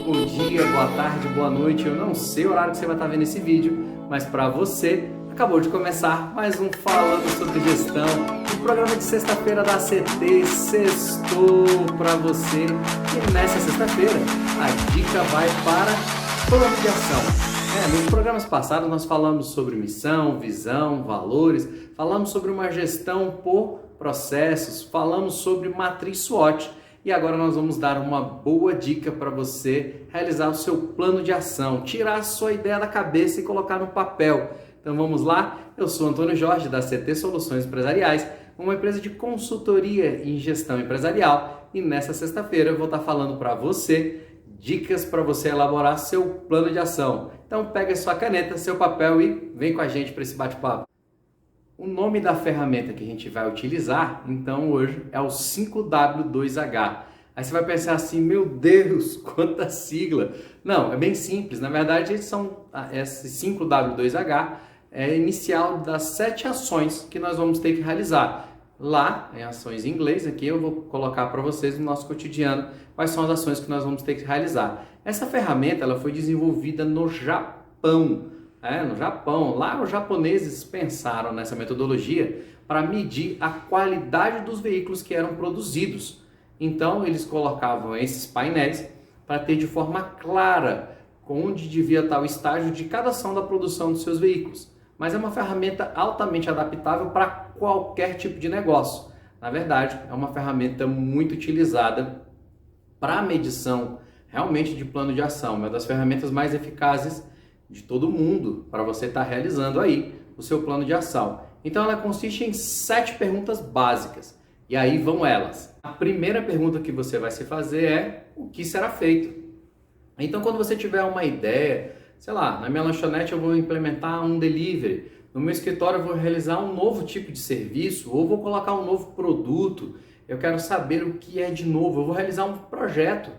bom dia, boa tarde, boa noite. Eu não sei o horário que você vai estar vendo esse vídeo, mas para você, acabou de começar mais um Falando sobre Gestão, o programa de sexta-feira da CT, sextou para você. E nessa sexta-feira, a dica vai para plano de ação. Nos programas passados nós falamos sobre missão, visão, valores, falamos sobre uma gestão por processos, falamos sobre matriz SWOT. E agora nós vamos dar uma boa dica para você realizar o seu plano de ação, tirar a sua ideia da cabeça e colocar no papel. Então vamos lá? Eu sou Antônio Jorge da CT Soluções Empresariais, uma empresa de consultoria em gestão empresarial, e nessa sexta-feira eu vou estar falando para você dicas para você elaborar seu plano de ação. Então pega sua caneta, seu papel e vem com a gente para esse bate-papo. O nome da ferramenta que a gente vai utilizar, então, hoje é o 5W2H. Aí você vai pensar assim, meu Deus, quanta sigla! Não, é bem simples. Na verdade, esse 5W2H é a inicial das 7 ações que nós vamos ter que realizar. Lá, em ações em inglês, aqui eu vou colocar para vocês no nosso cotidiano quais são as ações que nós vamos ter que realizar. Essa ferramenta ela foi desenvolvida no Japão. No Japão, lá os japoneses pensaram nessa metodologia para medir a qualidade dos veículos que eram produzidos. Então eles colocavam esses painéis para ter de forma clara onde devia estar o estágio de cada ação da produção dos seus veículos. Mas é uma ferramenta altamente adaptável para qualquer tipo de negócio. Na verdade, é uma ferramenta muito utilizada para a medição realmente de plano de ação, uma das ferramentas mais eficazes de todo mundo para você estar realizando aí o seu plano de ação. Então ela consiste em 7 perguntas básicas. E aí vão elas. A primeira pergunta que você vai se fazer é: o que será feito? Então quando você tiver uma ideia, sei lá, na minha lanchonete eu vou implementar um delivery, no meu escritório eu vou realizar um novo tipo de serviço, ou vou colocar um novo produto, eu quero saber o que é de novo, eu vou realizar um projeto.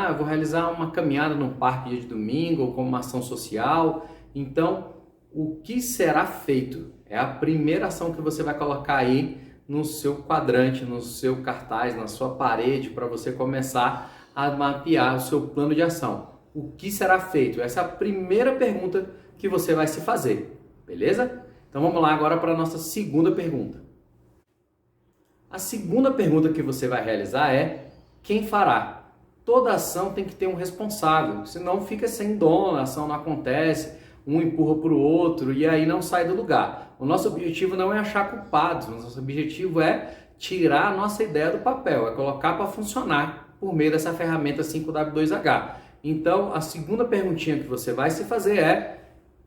Eu vou realizar uma caminhada no parque dia de domingo ou como uma ação social. Então, o que será feito? É a primeira ação que você vai colocar aí no seu quadrante, no seu cartaz, na sua parede, para você começar a mapear o seu plano de ação. O que será feito? Essa é a primeira pergunta que você vai se fazer, beleza? Então vamos lá agora para a nossa segunda pergunta. A segunda pergunta que você vai realizar é: quem fará? Toda ação tem que ter um responsável, senão fica sem dono, a ação não acontece, um empurra para o outro e aí não sai do lugar. O nosso objetivo não é achar culpados, o nosso objetivo é tirar a nossa ideia do papel, é colocar para funcionar por meio dessa ferramenta 5W2H. Então, a segunda perguntinha que você vai se fazer é: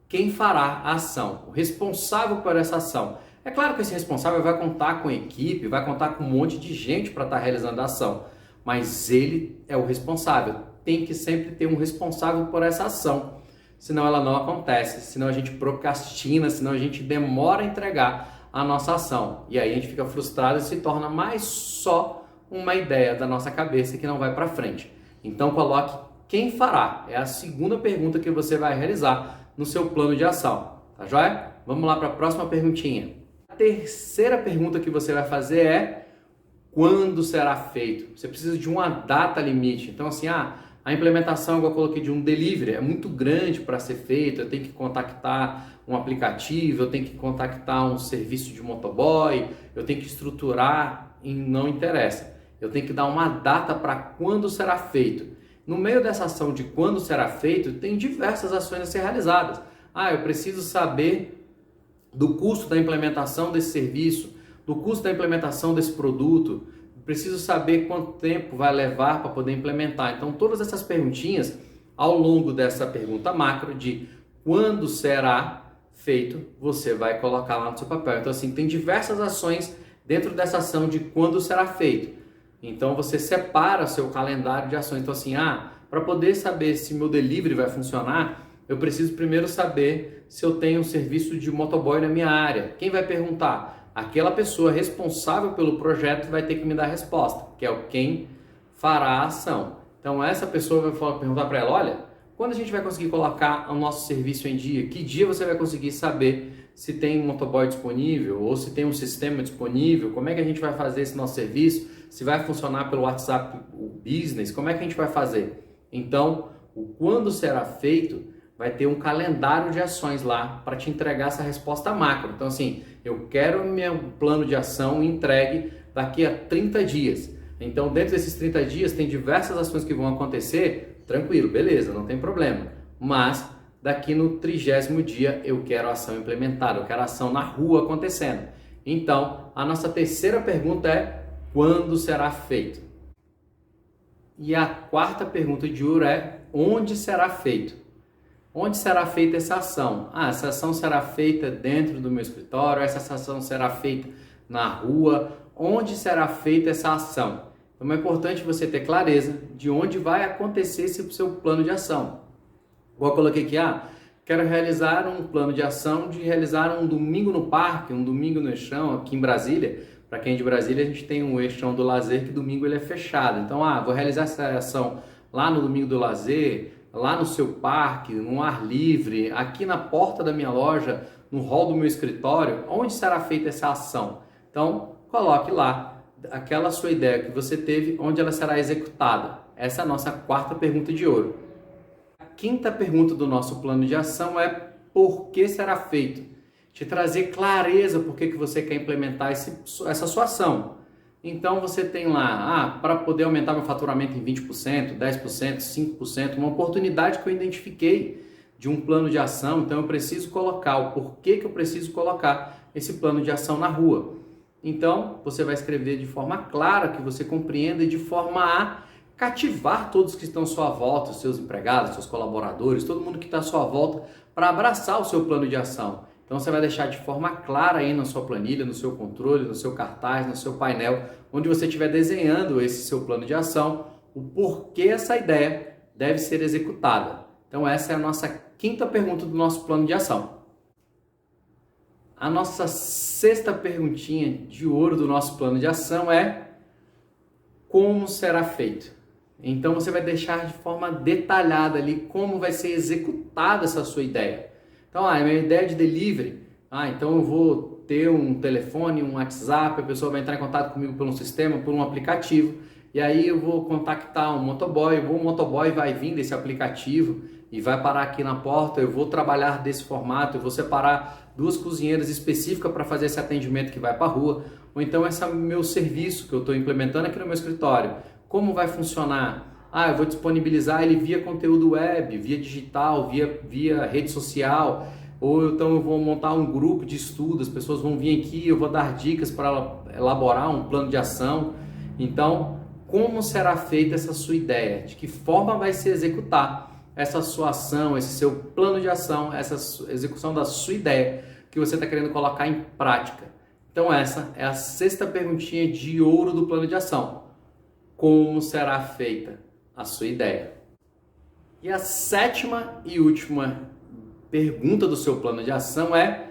quem fará a ação? O responsável por essa ação. É claro que esse responsável vai contar com equipe, vai contar com um monte de gente para estar realizando a ação. Mas ele é o responsável. Tem que sempre ter um responsável por essa ação. Senão ela não acontece, senão a gente procrastina, senão a gente demora a entregar a nossa ação. E aí a gente fica frustrado e se torna mais só uma ideia da nossa cabeça que não vai para frente. Então coloque quem fará. É a segunda pergunta que você vai realizar no seu plano de ação. Tá joia? Vamos lá para a próxima perguntinha. A terceira pergunta que você vai fazer é: quando será feito? Você precisa de uma data limite. Então assim, a implementação que eu coloquei de um delivery é muito grande para ser feito, eu tenho que contactar um aplicativo, eu tenho que contactar um serviço de motoboy, eu tenho que estruturar e não interessa. Eu tenho que dar uma data para quando será feito. No meio dessa ação de quando será feito, tem diversas ações a ser realizadas. Eu preciso saber do custo da implementação desse serviço, do custo da implementação desse produto, preciso saber quanto tempo vai levar para poder implementar. Então, todas essas perguntinhas, ao longo dessa pergunta macro de quando será feito, você vai colocar lá no seu papel. Então, assim, tem diversas ações dentro dessa ação de quando será feito. Então, você separa o seu calendário de ações. Então, assim, para poder saber se meu delivery vai funcionar, eu preciso primeiro saber se eu tenho um serviço de motoboy na minha área. Quem vai perguntar? Aquela pessoa responsável pelo projeto vai ter que me dar a resposta, que é o quem fará a ação. Então essa pessoa vai perguntar para ela: olha, quando a gente vai conseguir colocar o nosso serviço em dia? Que dia você vai conseguir saber se tem um motoboy disponível ou se tem um sistema disponível? Como é que a gente vai fazer esse nosso serviço? Se vai funcionar pelo WhatsApp Business? Como é que a gente vai fazer? Então O quando será feito vai ter um calendário de ações lá para te entregar essa resposta macro. Então assim, eu quero meu plano de ação entregue daqui a 30 dias. Então dentro desses 30 dias tem diversas ações que vão acontecer, tranquilo, beleza, não tem problema. Mas daqui no 30º dia eu quero a ação implementada, eu quero a ação na rua acontecendo. Então a nossa terceira pergunta é: quando será feito? E a quarta pergunta de ouro é: onde será feito? Onde será feita essa ação? Essa ação será feita dentro do meu escritório, essa ação será feita na rua. Onde será feita essa ação? Então é importante você ter clareza de onde vai acontecer esse seu plano de ação. Igual eu coloquei aqui, quero realizar um plano de ação de realizar um domingo no parque, um domingo no Eixão, aqui em Brasília. Para quem é de Brasília, a gente tem um Eixão do Lazer que domingo ele é fechado. Então, vou realizar essa ação lá no domingo do lazer, lá no seu parque, no ar livre, aqui na porta da minha loja, no hall do meu escritório. Onde será feita essa ação? Então, coloque lá aquela sua ideia que você teve, onde ela será executada. Essa é a nossa quarta pergunta de ouro. A quinta pergunta do nosso plano de ação é: por que será feito? Te trazer clareza por que você quer implementar essa sua ação. Então você tem lá, para poder aumentar meu faturamento em 20%, 10%, 5%, uma oportunidade que eu identifiquei de um plano de ação. Então eu preciso colocar o porquê que eu preciso colocar esse plano de ação na rua. Então você vai escrever de forma clara, que você compreenda, e de forma a cativar todos que estão à sua volta, os seus empregados, seus colaboradores, todo mundo que está à sua volta, para abraçar o seu plano de ação. Então você vai deixar de forma clara aí na sua planilha, no seu controle, no seu cartaz, no seu painel, onde você estiver desenhando esse seu plano de ação, o porquê essa ideia deve ser executada. Então essa é a nossa quinta pergunta do nosso plano de ação. A nossa sexta perguntinha de ouro do nosso plano de ação é: como será feito? Então você vai deixar de forma detalhada ali como vai ser executada essa sua ideia. Então, é minha ideia de delivery. Então eu vou ter um telefone, um WhatsApp, a pessoa vai entrar em contato comigo por um sistema, por um aplicativo, e aí eu vou contactar um motoboy, o motoboy vai vir desse aplicativo e vai parar aqui na porta, eu vou trabalhar desse formato, eu vou separar 2 cozinheiras específicas para fazer esse atendimento que vai para a rua, ou então esse é o meu serviço que eu estou implementando aqui no meu escritório. Como vai funcionar? Eu vou disponibilizar ele via conteúdo web, via digital, via rede social, ou então eu vou montar um grupo de estudo, as pessoas vão vir aqui, eu vou dar dicas para elaborar um plano de ação. Então, como será feita essa sua ideia? De que forma vai se executar essa sua ação, esse seu plano de ação, essa execução da sua ideia que você está querendo colocar em prática? Então essa é a sexta perguntinha de ouro do plano de ação. Como será feita a sua ideia? E a sétima e última pergunta do seu plano de ação é: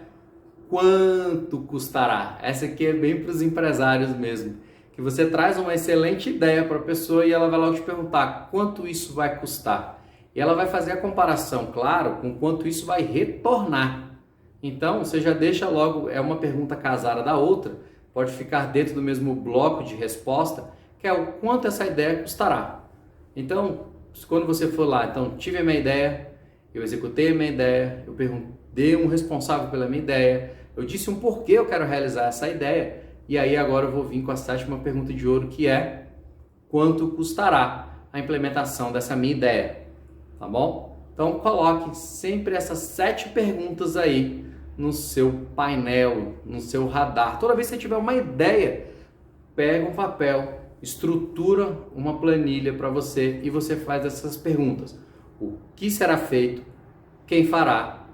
quanto custará? Essa aqui é bem para os empresários mesmo, que você traz uma excelente ideia para a pessoa e ela vai logo te perguntar: quanto isso vai custar? E ela vai fazer a comparação, claro, com quanto isso vai retornar. Então você já deixa logo, é uma pergunta casada da outra, pode ficar dentro do mesmo bloco de resposta, que é o quanto essa ideia custará. Então, quando você for lá, tive a minha ideia, eu executei a minha ideia, eu perguntei um responsável pela minha ideia, eu disse um porquê eu quero realizar essa ideia, e aí agora eu vou vir com a sétima pergunta de ouro, que é: quanto custará a implementação dessa minha ideia? Tá bom? Então coloque sempre essas 7 perguntas aí no seu painel, no seu radar. Toda vez que você tiver uma ideia, pega um papel, estrutura uma planilha para você e você faz essas perguntas: o que será feito, quem fará,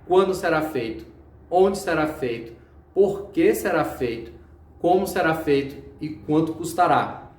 quando será feito, onde será feito, por que será feito, como será feito e quanto custará.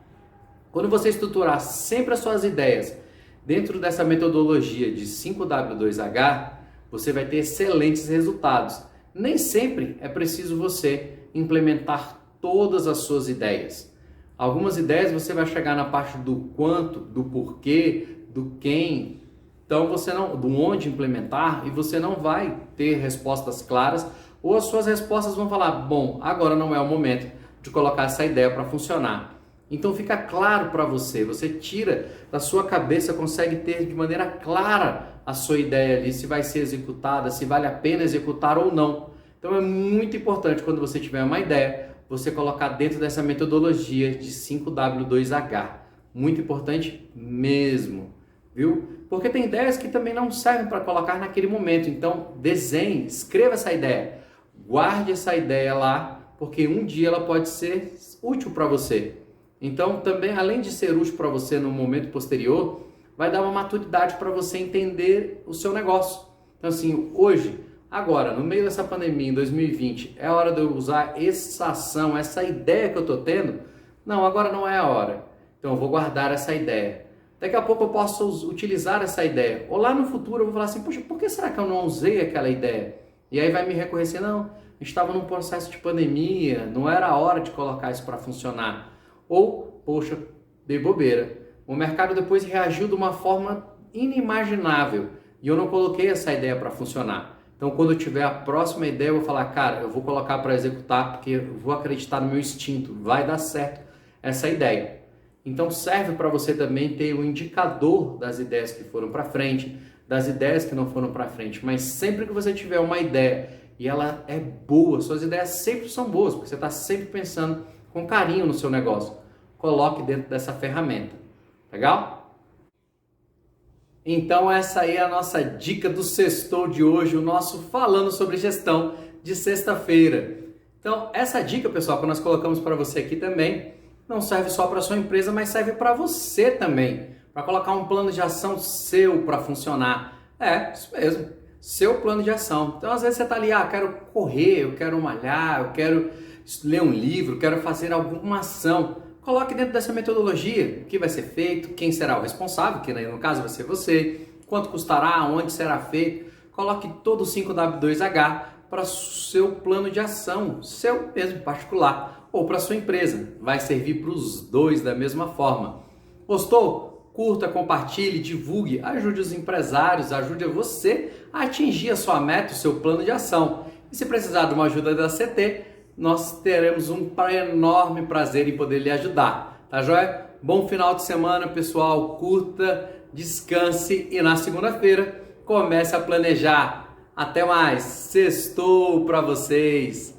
Quando você estruturar sempre as suas ideias dentro dessa metodologia de 5W2H, você vai ter excelentes resultados. Nem sempre é preciso você implementar todas as suas ideias. Algumas ideias você vai chegar na parte do quanto, do porquê, do quem, então você não, do onde implementar, e você não vai ter respostas claras, ou as suas respostas vão falar: bom, agora não é o momento de colocar essa ideia para funcionar. Então fica claro para você, você tira da sua cabeça, consegue ter de maneira clara a sua ideia ali, se vai ser executada, se vale a pena executar ou não. Então é muito importante quando você tiver uma ideia, você colocar dentro dessa metodologia de 5W2H. Muito importante mesmo, viu? Porque tem ideias que também não servem para colocar naquele momento. Então desenhe, escreva essa ideia, guarde essa ideia lá, porque um dia ela pode ser útil para você. Então também, além de ser útil para você no momento posterior, vai dar uma maturidade para você entender o seu negócio. Então assim, hoje, agora, no meio dessa pandemia, em 2020, é hora de eu usar essa ação, essa ideia que eu estou tendo? Não, agora não é a hora. Então eu vou guardar essa ideia. Daqui a pouco eu posso utilizar essa ideia. Ou lá no futuro eu vou falar assim, poxa, por que será que eu não usei aquela ideia? E aí vai me reconhecer, não, a gente estava num processo de pandemia, não era a hora de colocar isso para funcionar. Ou, poxa, dei bobeira. O mercado depois reagiu de uma forma inimaginável e eu não coloquei essa ideia para funcionar. Então, quando eu tiver a próxima ideia, eu vou falar, cara, eu vou colocar para executar porque eu vou acreditar no meu instinto, vai dar certo essa ideia. Então, serve para você também ter um indicador das ideias que foram para frente, das ideias que não foram para frente. Mas sempre que você tiver uma ideia e ela é boa, suas ideias sempre são boas, porque você está sempre pensando com carinho no seu negócio. Coloque dentro dessa ferramenta. Legal? Então essa aí é a nossa dica do Sextou de hoje, o nosso falando sobre gestão de sexta-feira. Então essa dica, pessoal, que nós colocamos para você aqui também, não serve só para sua empresa, mas serve para você também, para colocar um plano de ação seu para funcionar. É, isso mesmo, seu plano de ação. Então às vezes você está ali, quero correr, eu quero malhar, eu quero ler um livro, quero fazer alguma ação. Coloque dentro dessa metodologia o que vai ser feito, quem será o responsável, que no caso vai ser você, quanto custará, onde será feito. Coloque todo o 5W2H para o seu plano de ação, seu mesmo particular, ou para a sua empresa. Vai servir para os dois da mesma forma. Gostou? Curta, compartilhe, divulgue, ajude os empresários, ajude você a atingir a sua meta, o seu plano de ação. E se precisar de uma ajuda da CT, nós teremos um enorme prazer em poder lhe ajudar, tá joia? Bom final de semana, pessoal, curta, descanse e na segunda-feira comece a planejar. Até mais, sextou para vocês!